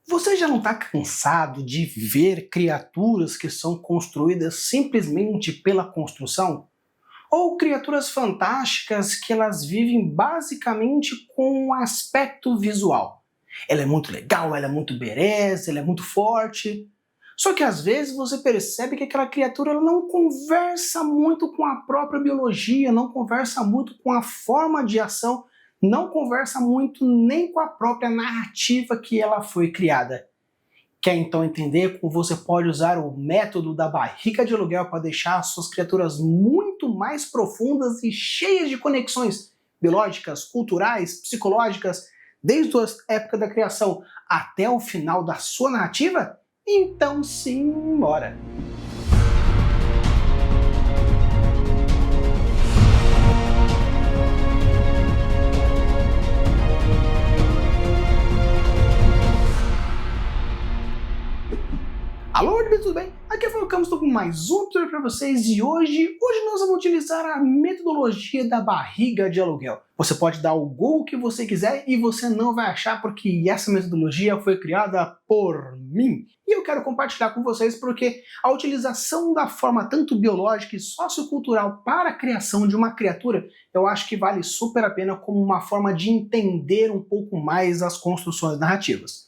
Você já não está cansado de ver criaturas que são construídas simplesmente pela construção? Ou criaturas fantásticas que elas vivem basicamente com um aspecto visual? Ela é muito legal, ela é muito bereza, ela é muito forte. Só que às vezes você percebe que aquela criatura ela não conversa muito com a própria biologia, não conversa muito com a forma de ação, não conversa muito nem com a própria narrativa que ela foi criada. Quer então entender como você pode usar o método da barriga de aluguel para deixar suas criaturas muito mais profundas e cheias de conexões biológicas, culturais, psicológicas, desde a época da criação até o final da sua narrativa? Então sim, bora! Alô, tudo bem? Aqui é o Falcão, estou com mais um tutorial para vocês e hoje nós vamos utilizar a metodologia da barriga de aluguel. Você pode dar o Google que você quiser e você não vai achar porque essa metodologia foi criada por mim. E eu quero compartilhar com vocês porque a utilização da forma tanto biológica e sociocultural para a criação de uma criatura, eu acho que vale super a pena como uma forma de entender um pouco mais as construções narrativas.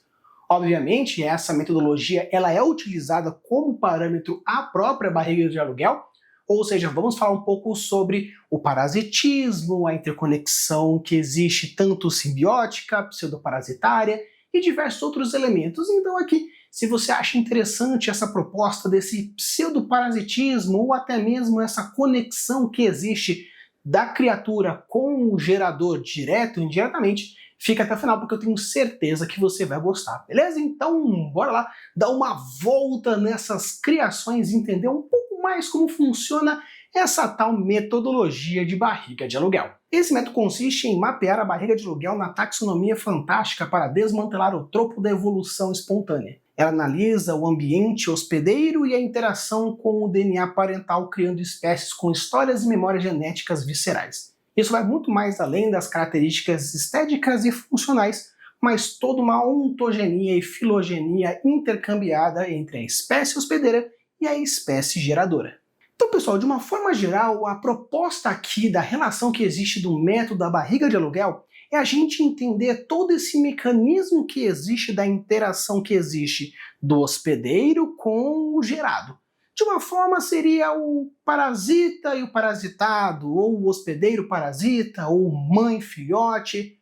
Obviamente, essa metodologia ela é utilizada como parâmetro à própria barriga de aluguel, ou seja, vamos falar um pouco sobre o parasitismo, a interconexão que existe tanto simbiótica, pseudoparasitária e diversos outros elementos. Então aqui, se você acha interessante essa proposta desse pseudoparasitismo ou até mesmo essa conexão que existe da criatura com o gerador direto ou indiretamente, fica até o final porque eu tenho certeza que você vai gostar, beleza? Então, bora lá dar uma volta nessas criações e entender um pouco mais como funciona essa tal metodologia de barriga de aluguel. Esse método consiste em mapear a barriga de aluguel na taxonomia fantástica para desmantelar o tropo da evolução espontânea. Ela analisa o ambiente hospedeiro e a interação com o DNA parental, criando espécies com histórias e memórias genéticas viscerais. Isso vai muito mais além das características estéticas e funcionais, mas toda uma ontogenia e filogenia intercambiada entre a espécie hospedeira e a espécie geradora. Então, pessoal, de uma forma geral, a proposta aqui da relação que existe do método da barriga de aluguel é a gente entender todo esse mecanismo que existe da interação que existe do hospedeiro com o gerado. De uma forma seria o parasita e o parasitado, ou o hospedeiro parasita, ou mãe-filhote,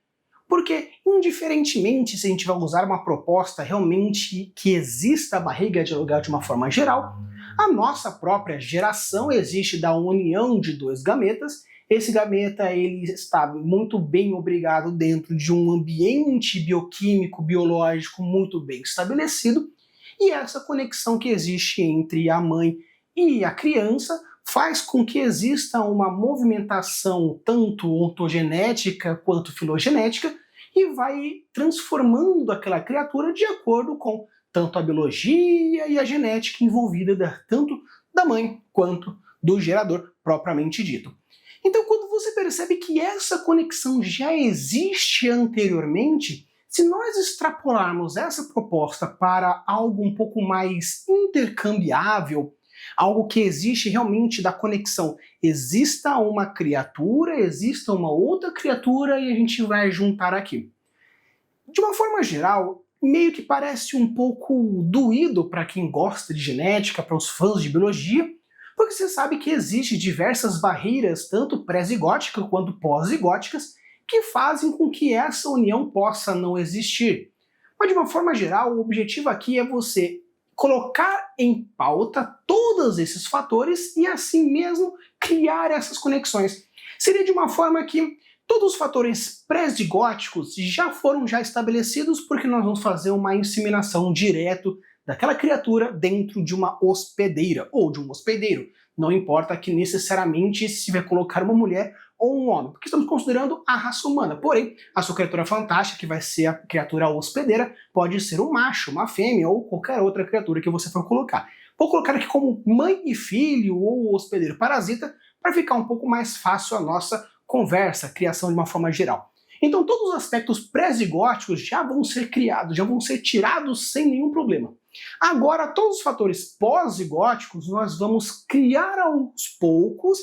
porque indiferentemente se a gente vai usar uma proposta realmente que exista a barriga de aluguel de uma forma geral, a nossa própria geração existe da união de dois gametas. Esse gameta ele está muito bem obrigado dentro de um ambiente bioquímico, biológico muito bem estabelecido, e essa conexão que existe entre a mãe e a criança faz com que exista uma movimentação tanto ontogenética quanto filogenética e vai transformando aquela criatura de acordo com tanto a biologia e a genética envolvida tanto da mãe quanto do gerador propriamente dito. Então, quando você percebe que essa conexão já existe anteriormente, se nós extrapolarmos essa proposta para algo um pouco mais intercambiável, algo que existe realmente da conexão, exista uma criatura, exista uma outra criatura e a gente vai juntar aqui. De uma forma geral, meio que parece um pouco doído para quem gosta de genética, para os fãs de biologia, porque você sabe que existem diversas barreiras, tanto pré-zigóticas quanto pós-zigóticas, que fazem com que essa união possa não existir. Mas de uma forma geral, o objetivo aqui é você colocar em pauta todos esses fatores e assim mesmo criar essas conexões. Seria de uma forma que todos os fatores pré-zigóticos já foram estabelecidos porque nós vamos fazer uma inseminação direto daquela criatura dentro de uma hospedeira ou de um hospedeiro. Não importa que necessariamente se vai colocar uma mulher ou um homem, porque estamos considerando a raça humana. Porém, a sua criatura fantástica, que vai ser a criatura hospedeira, pode ser um macho, uma fêmea ou qualquer outra criatura que você for colocar. Vou colocar aqui como mãe e filho ou hospedeiro parasita para ficar um pouco mais fácil a nossa conversa, criação de uma forma geral. Então todos os aspectos pré-zigóticos já vão ser criados, já vão ser tirados sem nenhum problema. Agora, todos os fatores pós-zigóticos nós vamos criar aos poucos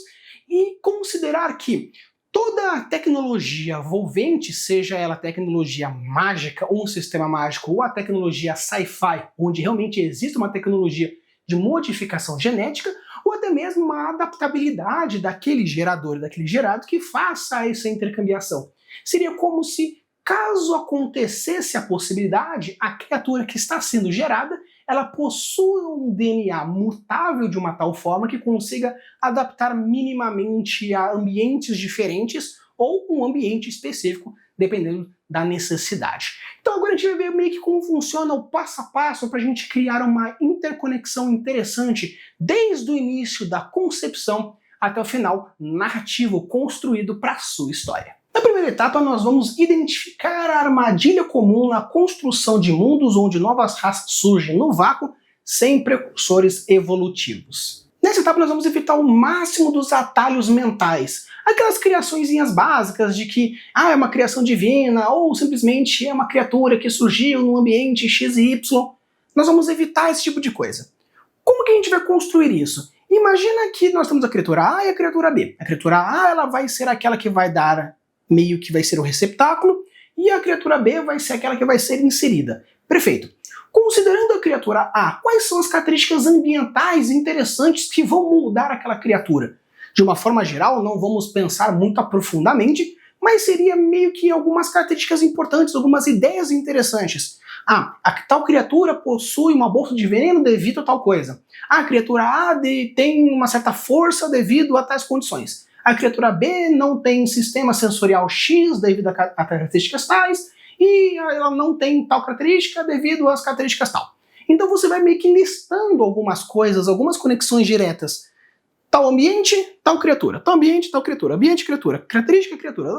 e considerar que toda a tecnologia envolvente, seja ela tecnologia mágica ou um sistema mágico, ou a tecnologia sci-fi, onde realmente existe uma tecnologia de modificação genética, ou até mesmo uma adaptabilidade daquele gerador, daquele gerado que faça essa intercambiação. Seria como se, caso acontecesse a possibilidade, a criatura que está sendo gerada, ela possui um DNA mutável de uma tal forma que consiga adaptar minimamente a ambientes diferentes ou um ambiente específico, dependendo da necessidade. Então agora a gente vai ver meio que como funciona o passo a passo para a gente criar uma interconexão interessante desde o início da concepção até o final narrativo construído para a sua história. Na primeira etapa, nós vamos identificar a armadilha comum na construção de mundos onde novas raças surgem no vácuo sem precursores evolutivos. Nessa etapa, nós vamos evitar o máximo dos atalhos mentais, aquelas criaçõezinhas básicas de que é uma criação divina ou simplesmente é uma criatura que surgiu num ambiente X e Y. Nós vamos evitar esse tipo de coisa. Como que a gente vai construir isso? Imagina que nós temos a criatura A e a criatura B. A criatura A ela vai ser aquela que vai dar meio que vai ser o receptáculo, e a criatura B vai ser aquela que vai ser inserida. Perfeito. Considerando a criatura A, quais são as características ambientais interessantes que vão moldar aquela criatura? De uma forma geral, não vamos pensar muito aprofundadamente, mas seria meio que algumas características importantes, algumas ideias interessantes. A tal criatura possui uma bolsa de veneno devido a tal coisa. A criatura A tem uma certa força devido a tais condições. A criatura B não tem sistema sensorial X devido a características tais, e ela não tem tal característica devido às características tal. Então você vai meio que listando algumas coisas, algumas conexões diretas. Tal ambiente, tal criatura. Tal ambiente, tal criatura. Ambiente, criatura. Característica, criatura.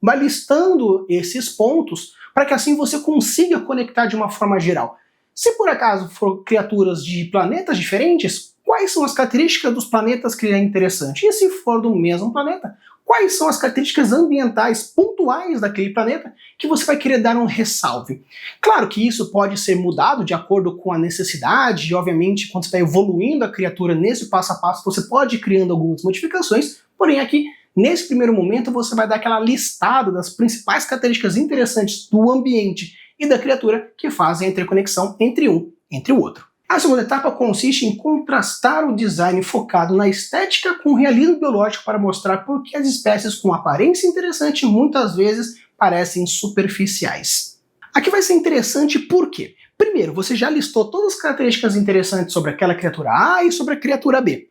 Vai listando esses pontos para que assim você consiga conectar de uma forma geral. Se por acaso for criaturas de planetas diferentes, quais são as características dos planetas que é interessante? E se for do mesmo planeta, quais são as características ambientais pontuais daquele planeta que você vai querer dar um ressalve? Claro que isso pode ser mudado de acordo com a necessidade, e obviamente quando você está evoluindo a criatura nesse passo a passo, você pode ir criando algumas modificações, porém aqui, nesse primeiro momento, você vai dar aquela listada das principais características interessantes do ambiente e da criatura que fazem a interconexão entre um e o outro. A segunda etapa consiste em contrastar o design focado na estética com o realismo biológico para mostrar por que as espécies com aparência interessante muitas vezes parecem superficiais. Aqui vai ser interessante por quê? Primeiro, você já listou todas as características interessantes sobre aquela criatura A e sobre a criatura B.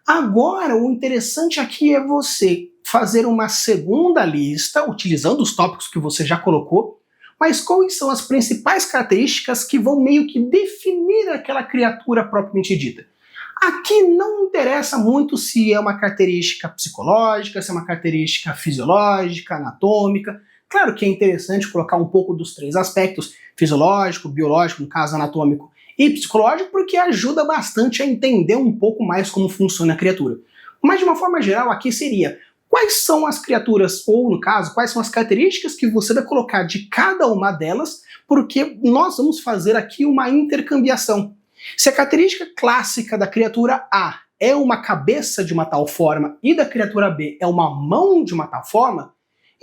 Agora, o interessante aqui é você fazer uma segunda lista, utilizando os tópicos que você já colocou, mas quais são as principais características que vão meio que definir aquela criatura propriamente dita. Aqui não interessa muito se é uma característica psicológica, se é uma característica fisiológica, anatômica. Claro que é interessante colocar um pouco dos três aspectos, fisiológico, biológico, no caso anatômico, e psicológico, porque ajuda bastante a entender um pouco mais como funciona a criatura. Mas de uma forma geral aqui seria: quais são as criaturas, ou no caso, quais são as características que você vai colocar de cada uma delas, porque nós vamos fazer aqui uma intercambiação. Se a característica clássica da criatura A é uma cabeça de uma tal forma e da criatura B é uma mão de uma tal forma,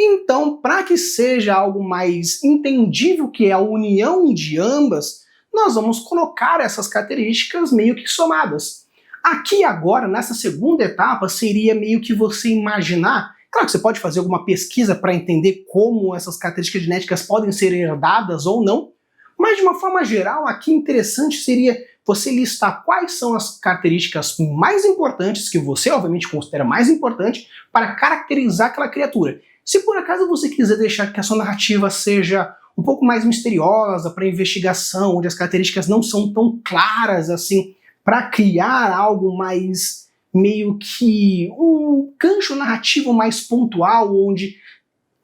então, para que seja algo mais entendível, que é a união de ambas, nós vamos colocar essas características meio que somadas. Aqui agora, nessa segunda etapa, seria meio que você imaginar, claro que você pode fazer alguma pesquisa para entender como essas características genéticas podem ser herdadas ou não, mas de uma forma geral, aqui interessante seria você listar quais são as características mais importantes, que você obviamente considera mais importante, para caracterizar aquela criatura. Se por acaso você quiser deixar que a sua narrativa seja um pouco mais misteriosa para investigação, onde as características não são tão claras assim, para criar algo mais meio que um gancho narrativo mais pontual, onde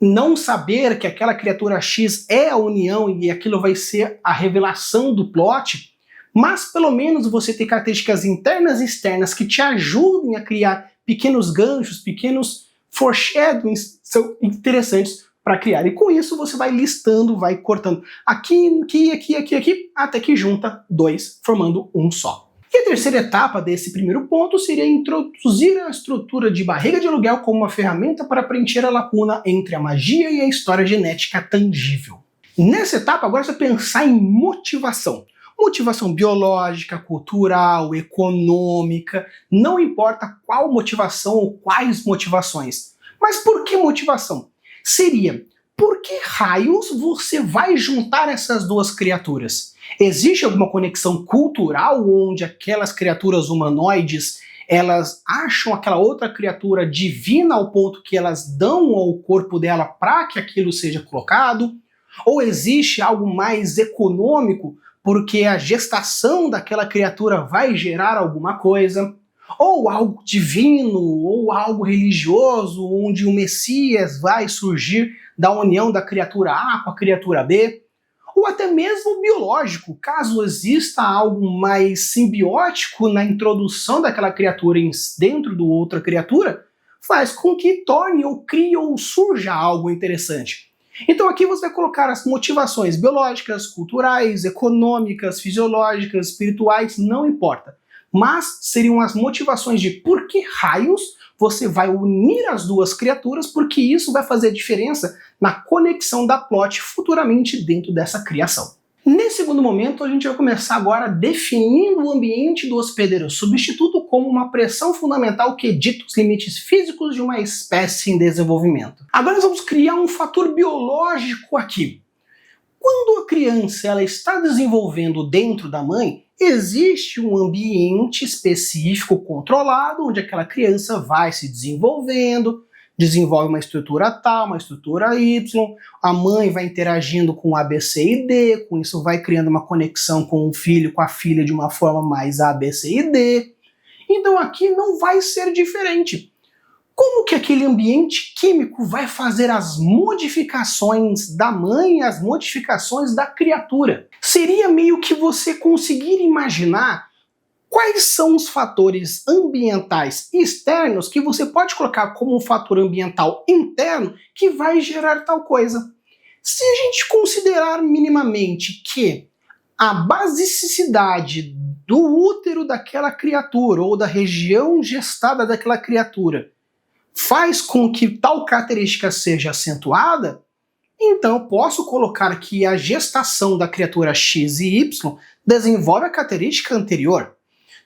não saber que aquela criatura X é a união e aquilo vai ser a revelação do plot, mas pelo menos você ter características internas e externas que te ajudem a criar pequenos ganchos, pequenos foreshadowings são interessantes para criar. E com isso você vai listando, vai cortando aqui, aqui, até que junta dois, formando um só. E a terceira etapa desse primeiro ponto seria introduzir a estrutura de barriga de aluguel como uma ferramenta para preencher a lacuna entre a magia e a história genética tangível. Nessa etapa, agora você vai pensar em motivação. Motivação biológica, cultural, econômica, não importa qual motivação ou quais motivações. Mas por que motivação? Seria, por que raios você vai juntar essas duas criaturas? Existe alguma conexão cultural onde aquelas criaturas humanoides, elas acham aquela outra criatura divina ao ponto que elas dão ao corpo dela para que aquilo seja colocado? Ou existe algo mais econômico, porque a gestação daquela criatura vai gerar alguma coisa? Ou algo divino, ou algo religioso, onde o Messias vai surgir da união da criatura A com a criatura B? Ou até mesmo biológico, caso exista algo mais simbiótico na introdução daquela criatura dentro de outra criatura, faz com que torne ou crie ou surja algo interessante. Então aqui você vai colocar as motivações biológicas, culturais, econômicas, fisiológicas, espirituais, não importa. Mas seriam as motivações de por que raios você vai unir as duas criaturas, porque isso vai fazer diferença na conexão da plot futuramente dentro dessa criação. Nesse segundo momento, a gente vai começar agora definindo o ambiente do hospedeiro substituto como uma pressão fundamental que dita os limites físicos de uma espécie em desenvolvimento. Agora nós vamos criar um fator biológico aqui. Quando a criança ela está desenvolvendo dentro da mãe, existe um ambiente específico controlado onde aquela criança vai se desenvolvendo, desenvolve uma estrutura tal, uma estrutura Y, a mãe vai interagindo com A, B, C e D, com isso vai criando uma conexão com o filho, com a filha de uma forma mais A, B, C e D. Então aqui não vai ser diferente. Como que aquele ambiente químico vai fazer as modificações da mãe, as modificações da criatura? Seria meio que você conseguir imaginar quais são os fatores ambientais externos que você pode colocar como um fator ambiental interno que vai gerar tal coisa. Se a gente considerar minimamente que a basicidade do útero daquela criatura ou da região gestada daquela criatura faz com que tal característica seja acentuada, então eu posso colocar que a gestação da criatura X e Y desenvolve a característica anterior.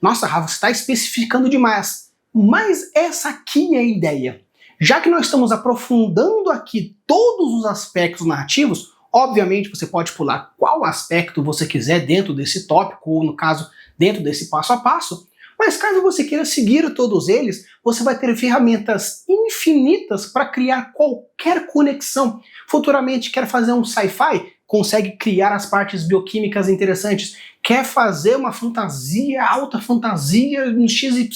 Nossa, Rafa, você está especificando demais. Mas essa aqui é a ideia. Já que nós estamos aprofundando aqui todos os aspectos narrativos, obviamente você pode pular qual aspecto você quiser dentro desse tópico, ou no caso, dentro desse passo a passo, mas caso você queira seguir todos eles, você vai ter ferramentas infinitas para criar qualquer conexão. Futuramente quer fazer um sci-fi? Consegue criar as partes bioquímicas interessantes. Quer fazer uma fantasia, alta fantasia no XY.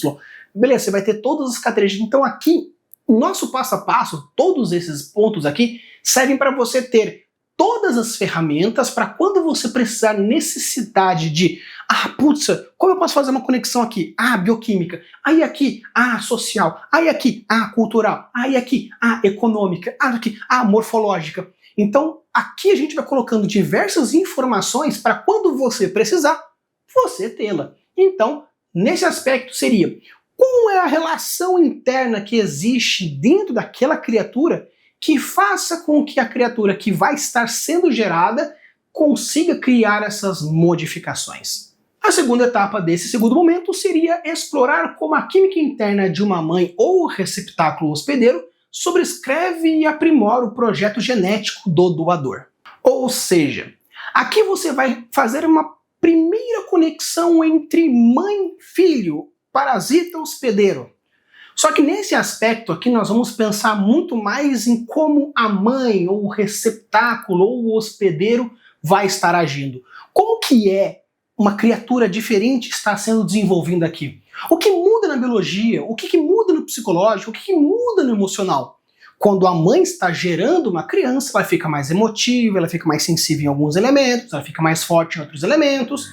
Beleza, você vai ter todas as características. Então aqui, o nosso passo a passo, todos esses pontos aqui, servem para você ter todas as ferramentas para quando você precisar necessidade de putz, como eu posso fazer uma conexão aqui? Bioquímica. Aí aqui, social. Aí aqui, cultural. Aí aqui, econômica. Aqui, morfológica. Então, aqui a gente vai colocando diversas informações para quando você precisar, você tê-la. Então, nesse aspecto seria, como é a relação interna que existe dentro daquela criatura que faça com que a criatura que vai estar sendo gerada consiga criar essas modificações. A segunda etapa desse segundo momento seria explorar como a química interna de uma mãe ou receptáculo hospedeiro sobrescreve e aprimora o projeto genético do doador. Ou seja, aqui você vai fazer uma primeira conexão entre mãe e filho, parasita hospedeiro. Só que nesse aspecto aqui nós vamos pensar muito mais em como a mãe, ou o receptáculo, ou o hospedeiro vai estar agindo. Como que é uma criatura diferente está sendo desenvolvida aqui? O que muda na biologia? O que muda no psicológico? O que muda no emocional? Quando a mãe está gerando uma criança, ela fica mais emotiva, ela fica mais sensível em alguns elementos, ela fica mais forte em outros elementos.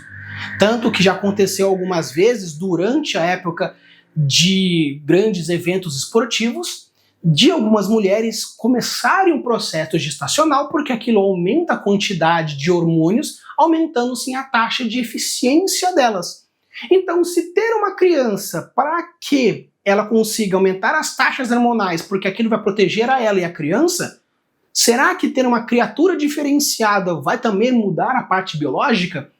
Tanto que já aconteceu algumas vezes durante a época de grandes eventos esportivos, de algumas mulheres começarem um processo gestacional, porque aquilo aumenta a quantidade de hormônios, aumentando sim a taxa de eficiência delas. Então, se ter uma criança para que ela consiga aumentar as taxas hormonais, porque aquilo vai proteger a ela e a criança, será que ter uma criatura diferenciada vai também mudar a parte biológica?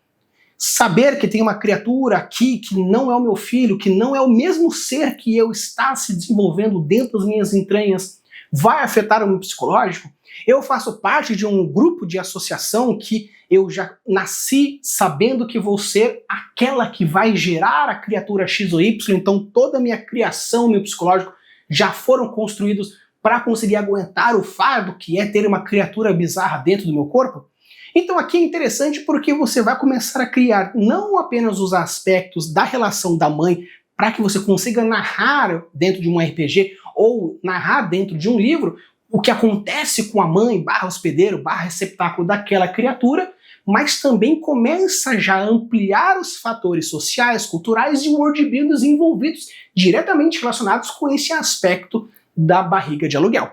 Saber que tem uma criatura aqui que não é o meu filho, que não é o mesmo ser que eu está se desenvolvendo dentro das minhas entranhas, vai afetar o meu psicológico? Eu faço parte de um grupo de associação que eu já nasci sabendo que vou ser aquela que vai gerar a criatura X ou Y, então toda a minha criação, meu psicológico já foram construídos para conseguir aguentar o fardo que é ter uma criatura bizarra dentro do meu corpo? Então aqui é interessante porque você vai começar a criar não apenas os aspectos da relação da mãe para que você consiga narrar dentro de um RPG ou narrar dentro de um livro o que acontece com a mãe, barra hospedeiro, barra receptáculo daquela criatura, mas também começa já a ampliar os fatores sociais, culturais e worldbuilders envolvidos diretamente relacionados com esse aspecto da barriga de aluguel.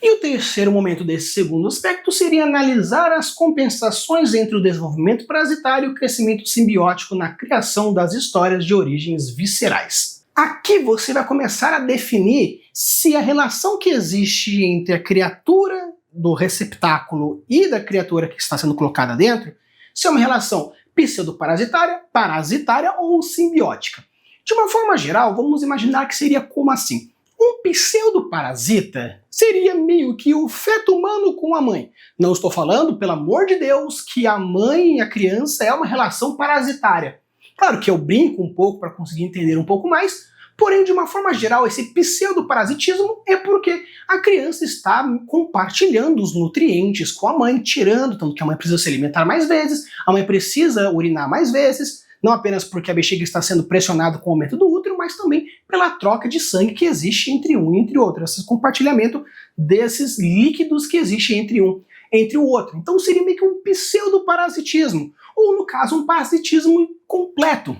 E o terceiro momento desse segundo aspecto seria analisar as compensações entre o desenvolvimento parasitário e o crescimento simbiótico na criação das histórias de origens viscerais. Aqui você vai começar a definir se a relação que existe entre a criatura do receptáculo e da criatura que está sendo colocada dentro, se é uma relação pseudoparasitária, parasitária ou simbiótica. De uma forma geral, vamos imaginar que seria como assim. Um pseudoparasita seria meio que o feto humano com a mãe. Não estou falando, pelo amor de Deus, que a mãe e a criança é uma relação parasitária. Claro que eu brinco um pouco para conseguir entender um pouco mais, porém, de uma forma geral, esse pseudoparasitismo é porque a criança está compartilhando os nutrientes com a mãe, tirando, tanto que a mãe precisa se alimentar mais vezes, a mãe precisa urinar mais vezes, não apenas porque a bexiga está sendo pressionada com o aumento do útero, mas também pela troca de sangue que existe entre um e entre outro, esse compartilhamento desses líquidos que existe entre um entre o outro. Então seria meio que um pseudoparasitismo, ou no caso um parasitismo completo.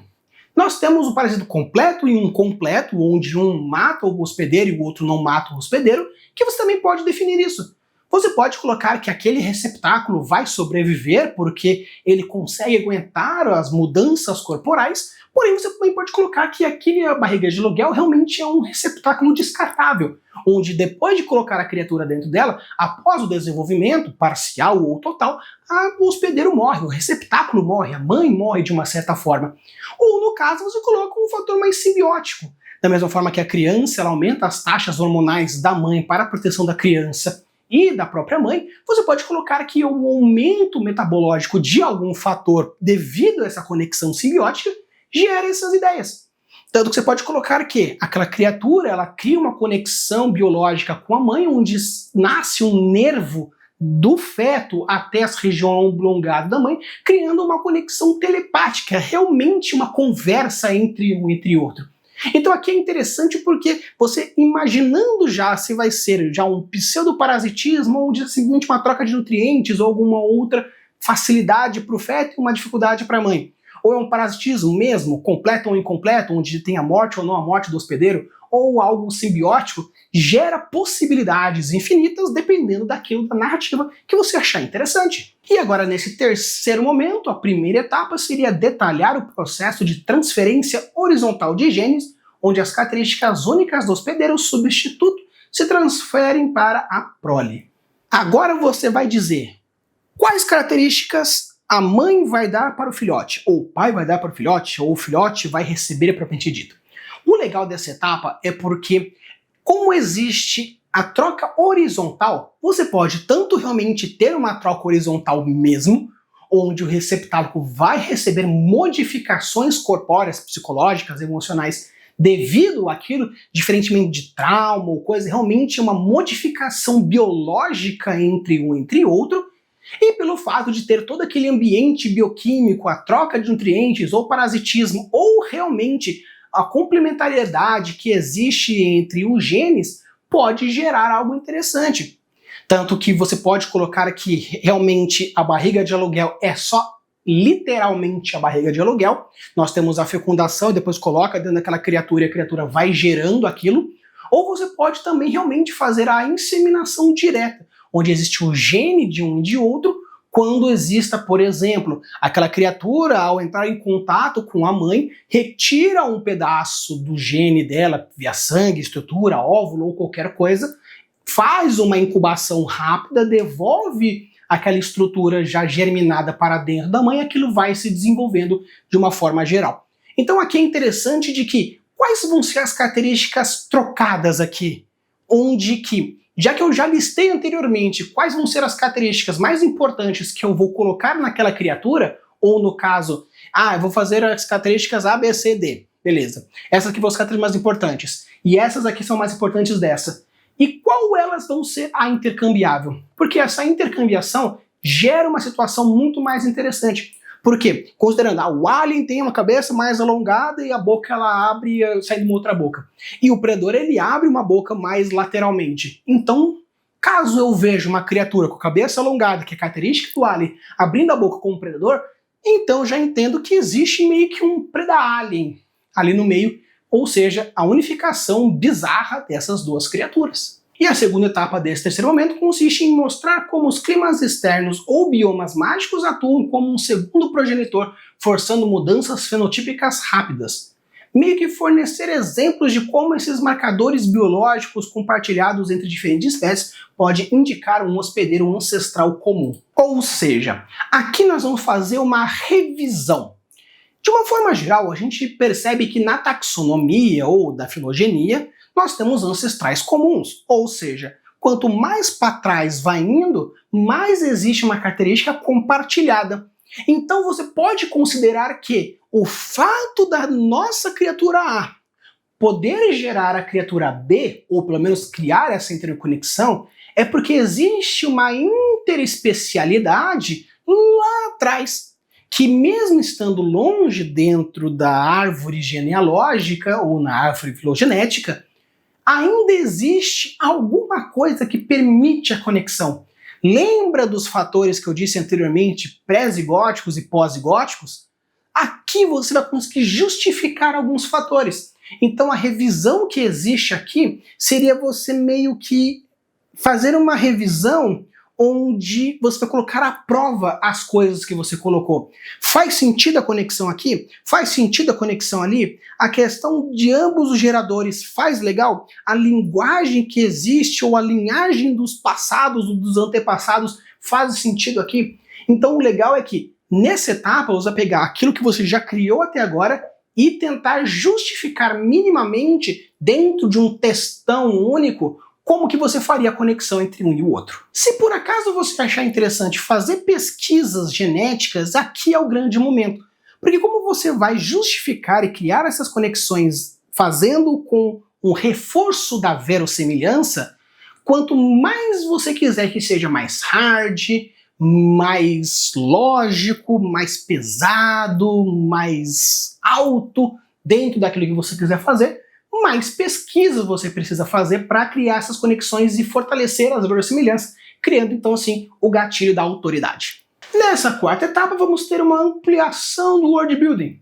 Nós temos um parasito completo e um completo, onde um mata o hospedeiro e o outro não mata o hospedeiro, que você também pode definir isso. Você pode colocar que aquele receptáculo vai sobreviver porque ele consegue aguentar as mudanças corporais, porém você também pode colocar que aquele barriga de aluguel realmente é um receptáculo descartável, onde depois de colocar a criatura dentro dela, após o desenvolvimento, parcial ou total, o hospedeiro morre, o receptáculo morre, a mãe morre de uma certa forma. Ou no caso você coloca um fator mais simbiótico. Da mesma forma que a criança ela aumenta as taxas hormonais da mãe para a proteção da criança e da própria mãe, você pode colocar que o aumento metabológico de algum fator devido a essa conexão simbiótica gera essas ideias. Tanto que você pode colocar que aquela criatura ela cria uma conexão biológica com a mãe, onde nasce um nervo do feto até as regiões oblongadas da mãe, criando uma conexão telepática, realmente uma conversa entre um e outro. Então aqui é interessante porque você imaginando já se vai ser já um pseudoparasitismo ou simplesmente uma troca de nutrientes ou alguma outra facilidade para o feto e uma dificuldade para a mãe. Ou é um parasitismo mesmo, completo ou incompleto, onde tem a morte ou não a morte do hospedeiro, ou algo simbiótico, gera possibilidades infinitas dependendo daquilo da narrativa que você achar interessante. E agora, nesse terceiro momento, a primeira etapa seria detalhar o processo de transferência horizontal de genes, onde as características únicas do hospedeiro substituto se transferem para a prole. Agora você vai dizer quais características a mãe vai dar para o filhote, ou o pai vai dar para o filhote, ou o filhote vai receber propriamente dito. O legal dessa etapa é porque, como existe a troca horizontal, você pode tanto realmente ter uma troca horizontal mesmo, onde o receptáculo vai receber modificações corpóreas, psicológicas, emocionais, devido àquilo, diferentemente de trauma ou coisa, realmente uma modificação biológica entre um e outro, e pelo fato de ter todo aquele ambiente bioquímico, a troca de nutrientes, ou parasitismo, ou realmente a complementariedade que existe entre os genes, pode gerar algo interessante. Tanto que você pode colocar que realmente a barriga de aluguel é só literalmente a barriga de aluguel. Nós temos a fecundação e depois coloca dentro daquela criatura e a criatura vai gerando aquilo. Ou você pode também realmente fazer a inseminação direta, onde existe o gene de um e de outro, quando exista, por exemplo, aquela criatura, ao entrar em contato com a mãe, retira um pedaço do gene dela, via sangue, estrutura, óvulo ou qualquer coisa, faz uma incubação rápida, devolve aquela estrutura já germinada para dentro da mãe, aquilo vai se desenvolvendo de uma forma geral. Então aqui é interessante de que quais vão ser as características trocadas aqui? Onde que, já que eu já listei anteriormente quais vão ser as características mais importantes que eu vou colocar naquela criatura, ou no caso, eu vou fazer as características A, B, C, D. Beleza. Essas aqui vão ser as características mais importantes. E essas aqui são mais importantes dessa. E qual elas vão ser a intercambiável? Porque essa intercambiação gera uma situação muito mais interessante. Por quê? Considerando, o alien tem uma cabeça mais alongada e a boca ela abre e sai de uma outra boca. E o predador ele abre uma boca mais lateralmente. Então, caso eu veja uma criatura com a cabeça alongada, que é característica do alien, abrindo a boca como um predador, então já entendo que existe meio que um preda-alien ali no meio, ou seja, a unificação bizarra dessas duas criaturas. E a segunda etapa desse terceiro momento consiste em mostrar como os climas externos ou biomas mágicos atuam como um segundo progenitor, forçando mudanças fenotípicas rápidas. Meio que fornecer exemplos de como esses marcadores biológicos compartilhados entre diferentes espécies pode indicar um hospedeiro ancestral comum. Ou seja, aqui nós vamos fazer uma revisão. De uma forma geral, a gente percebe que na taxonomia ou da filogenia, nós temos ancestrais comuns, ou seja, quanto mais para trás vai indo, mais existe uma característica compartilhada. Então você pode considerar que o fato da nossa criatura A poder gerar a criatura B, ou pelo menos criar essa interconexão, é porque existe uma interespecialidade lá atrás, que mesmo estando longe dentro da árvore genealógica ou na árvore filogenética, ainda existe alguma coisa que permite a conexão. Lembra dos fatores que eu disse anteriormente, pré-zigóticos e pós-zigóticos? Aqui você vai conseguir justificar alguns fatores. Então a revisão que existe aqui seria você meio que fazer uma revisão onde você vai colocar à prova as coisas que você colocou. Faz sentido a conexão aqui? Faz sentido a conexão ali? A questão de ambos os geradores faz legal? A linguagem que existe ou a linhagem dos passados, dos antepassados, faz sentido aqui? Então o legal é que nessa etapa você vai pegar aquilo que você já criou até agora e tentar justificar minimamente dentro de um textão único como que você faria a conexão entre um e o outro. Se por acaso você achar interessante fazer pesquisas genéticas, aqui é o grande momento. Porque como você vai justificar e criar essas conexões fazendo com um reforço da verossimilhança, quanto mais você quiser que seja mais hard, mais lógico, mais pesado, mais alto dentro daquilo que você quiser fazer, mais pesquisa você precisa fazer para criar essas conexões e fortalecer as verossimilhanças, criando então assim o gatilho da autoridade. Nessa quarta etapa vamos ter uma ampliação do world building.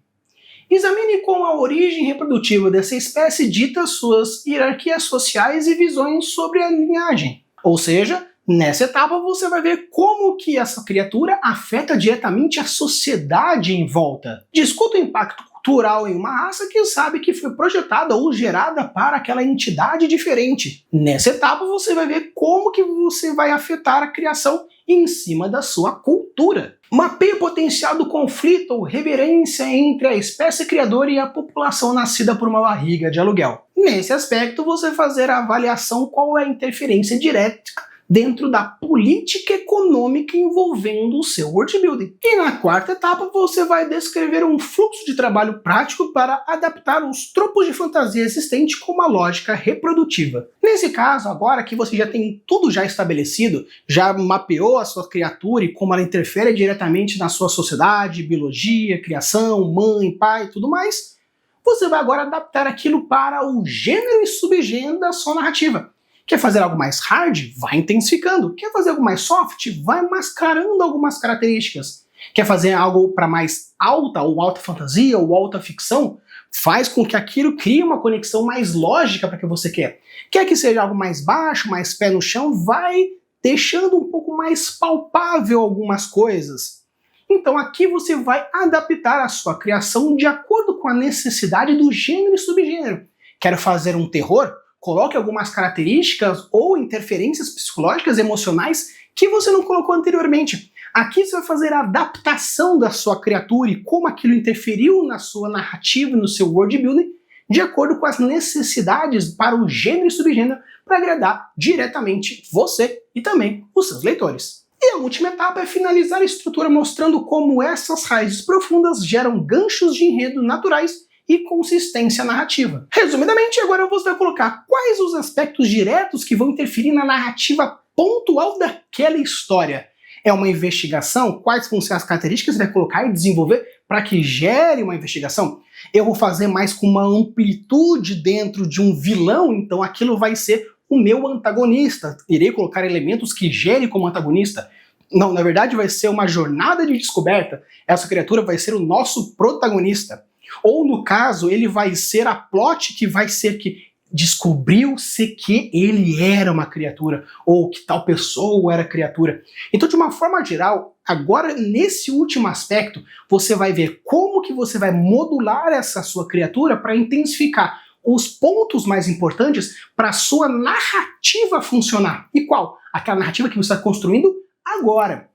Examine como a origem reprodutiva dessa espécie dita suas hierarquias sociais e visões sobre a linhagem. Ou seja, nessa etapa você vai ver como que essa criatura afeta diretamente a sociedade em volta. Discuta o impacto cultural em uma raça que sabe que foi projetada ou gerada para aquela entidade diferente. Nessa etapa você vai ver como que você vai afetar a criação em cima da sua cultura. Mapeie o potencial do conflito ou reverência entre a espécie criadora e a população nascida por uma barriga de aluguel. Nesse aspecto você vai fazer a avaliação qual é a interferência direta dentro da política econômica envolvendo o seu world building. E na quarta etapa você vai descrever um fluxo de trabalho prático para adaptar os tropos de fantasia existentes com uma lógica reprodutiva. Nesse caso, agora que você já tem tudo já estabelecido, já mapeou a sua criatura e como ela interfere diretamente na sua sociedade, biologia, criação, mãe, pai e tudo mais, você vai agora adaptar aquilo para o gênero e subgênero da sua narrativa. Quer fazer algo mais hard? Vai intensificando. Quer fazer algo mais soft? Vai mascarando algumas características. Quer fazer algo para mais alta, ou alta fantasia, ou alta ficção? Faz com que aquilo crie uma conexão mais lógica para o que você quer. Quer que seja algo mais baixo, mais pé no chão? Vai deixando um pouco mais palpável algumas coisas. Então aqui você vai adaptar a sua criação de acordo com a necessidade do gênero e subgênero. Quero fazer um terror? Coloque algumas características ou interferências psicológicas, emocionais que você não colocou anteriormente. Aqui você vai fazer a adaptação da sua criatura e como aquilo interferiu na sua narrativa, no seu world building, de acordo com as necessidades para o gênero e subgênero, para agradar diretamente você e também os seus leitores. E a última etapa é finalizar a estrutura mostrando como essas raízes profundas geram ganchos de enredo naturais e consistência narrativa. Resumidamente, agora você vai colocar quais os aspectos diretos que vão interferir na narrativa pontual daquela história. É uma investigação? Quais vão ser as características que você vai colocar e desenvolver para que gere uma investigação? Eu vou fazer mais com uma amplitude dentro de um vilão, então aquilo vai ser o meu antagonista. Irei colocar elementos que gerem como antagonista. Não, na verdade vai ser uma jornada de descoberta. Essa criatura vai ser o nosso protagonista. Ou no caso, ele vai ser a plot que vai ser que descobriu-se que ele era uma criatura, ou que tal pessoa era criatura. Então, de uma forma geral, agora nesse último aspecto, você vai ver como que você vai modular essa sua criatura para intensificar os pontos mais importantes para a sua narrativa funcionar. E qual? Aquela narrativa que você está construindo agora.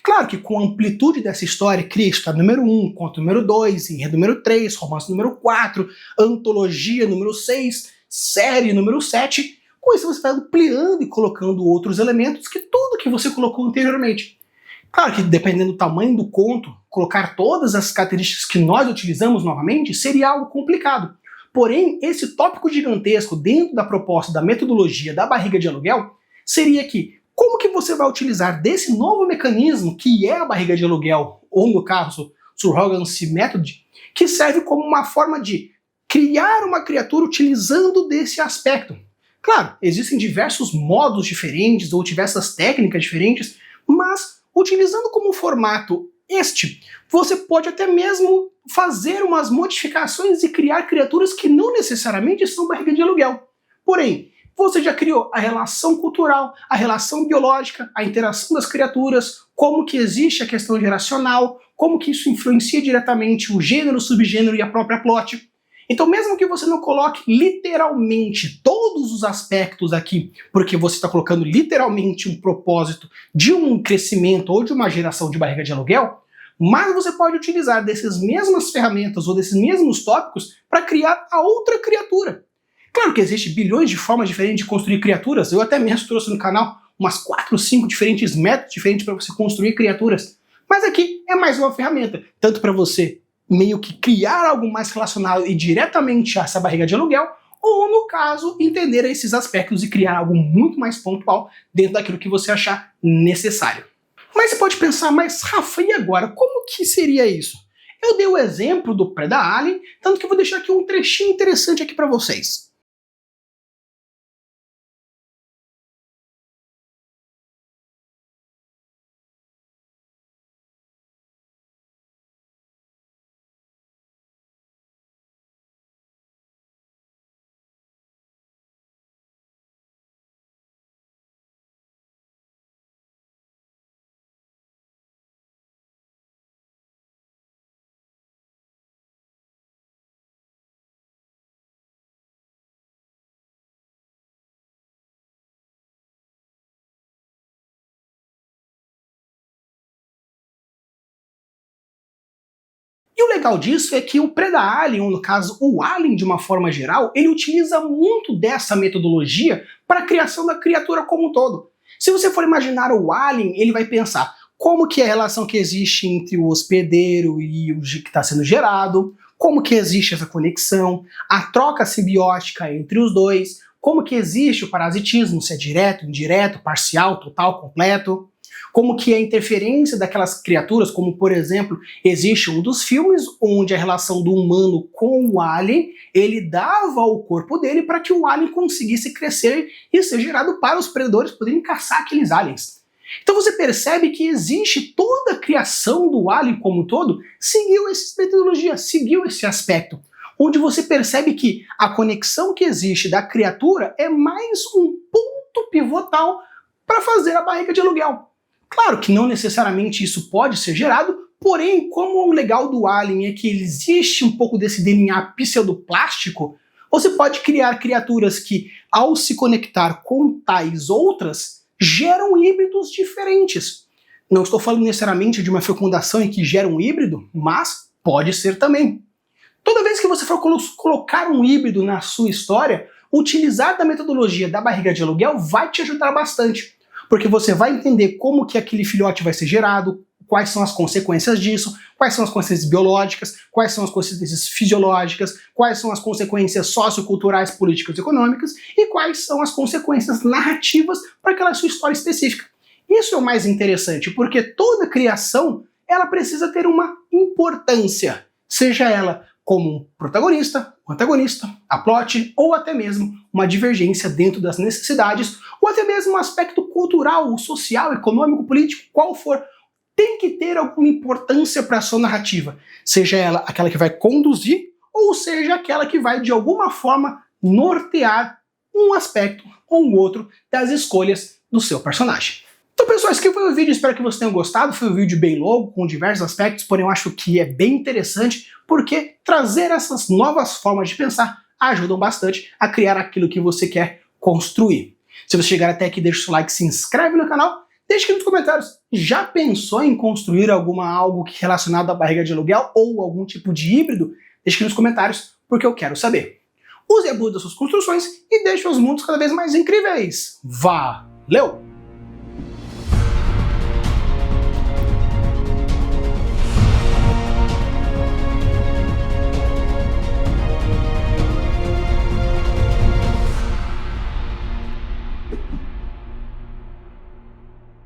Claro que com a amplitude dessa história, cria história número 1, conto número 2, enredo número 3, romance número 4, antologia número 6, série número 7, com isso você vai ampliando e colocando outros elementos que tudo que você colocou anteriormente. Claro que dependendo do tamanho do conto, colocar todas as características que nós utilizamos novamente seria algo complicado. Porém, esse tópico gigantesco dentro da proposta da metodologia da barriga de aluguel seria que como que você vai utilizar desse novo mecanismo que é a barriga de aluguel, ou no caso, Surrogacy Method, que serve como uma forma de criar uma criatura utilizando desse aspecto. Claro, existem diversos modos diferentes ou diversas técnicas diferentes, mas utilizando como formato este, você pode até mesmo fazer umas modificações e criar criaturas que não necessariamente são barriga de aluguel. Porém, você já criou a relação cultural, a relação biológica, a interação das criaturas, como que existe a questão geracional, como que isso influencia diretamente o gênero, o subgênero e a própria plot. Então, mesmo que você não coloque literalmente todos os aspectos aqui, porque você está colocando literalmente um propósito de um crescimento ou de uma geração de barriga de aluguel, mas você pode utilizar dessas mesmas ferramentas ou desses mesmos tópicos para criar a outra criatura. Claro que existem bilhões de formas diferentes de construir criaturas, eu até mesmo trouxe no canal umas 4 ou 5 diferentes métodos diferentes para você construir criaturas. Mas aqui é mais uma ferramenta, tanto para você meio que criar algo mais relacionado e diretamente a essa barriga de aluguel, ou no caso, entender esses aspectos e criar algo muito mais pontual dentro daquilo que você achar necessário. Mas você pode pensar, mas Rafa, e agora? Como que seria isso? Eu dei o exemplo do Predalien, tanto que eu vou deixar aqui um trechinho interessante aqui para vocês. E o legal disso é que o Predalien, ou no caso o Alien de uma forma geral, ele utiliza muito dessa metodologia para a criação da criatura como um todo. Se você for imaginar o Alien, ele vai pensar como que é a relação que existe entre o hospedeiro e o que está sendo gerado, como que existe essa conexão, a troca simbiótica entre os dois, como que existe o parasitismo, se é direto, indireto, parcial, total, completo, como que é a interferência daquelas criaturas, como por exemplo, existe um dos filmes onde a relação do humano com o alien, ele dava o corpo dele para que o alien conseguisse crescer e ser gerado para os predadores poderem caçar aqueles aliens. Então você percebe que existe toda a criação do Alien como um todo, seguiu essa metodologia, seguiu esse aspecto, onde você percebe que a conexão que existe da criatura é mais um ponto pivotal para fazer a barriga de aluguel. Claro que não necessariamente isso pode ser gerado, porém, como o legal do Alien é que existe um pouco desse DNA pseudoplástico, você pode criar criaturas que, ao se conectar com tais outras, geram híbridos diferentes. Não estou falando necessariamente de uma fecundação em que gera um híbrido, mas pode ser também. Toda vez que você for colocar um híbrido na sua história, utilizar da metodologia da barriga de aluguel vai te ajudar bastante, porque você vai entender como que aquele filhote vai ser gerado, quais são as consequências disso, quais são as consequências biológicas, quais são as consequências fisiológicas, quais são as consequências socioculturais, políticas e econômicas, e quais são as consequências narrativas para aquela sua história específica. Isso é o mais interessante, porque toda criação ela precisa ter uma importância, seja ela como um protagonista, um antagonista, a plot, ou até mesmo uma divergência dentro das necessidades, ou até mesmo um aspecto cultural, social, econômico, político, qual for, tem que ter alguma importância para a sua narrativa, seja ela aquela que vai conduzir, ou seja aquela que vai de alguma forma nortear um aspecto ou um outro das escolhas do seu personagem. Então pessoal, esse aqui foi o vídeo, espero que vocês tenham gostado, foi um vídeo bem longo, com diversos aspectos, porém eu acho que é bem interessante, porque trazer essas novas formas de pensar ajudam bastante a criar aquilo que você quer construir. Se você chegar até aqui, deixa o seu like, se inscreve no canal, deixa aqui nos comentários, já pensou em construir algo relacionado à barriga de aluguel ou algum tipo de híbrido? Deixa aqui nos comentários, porque eu quero saber. Use a abuso das suas construções e deixe os mundos cada vez mais incríveis. Valeu!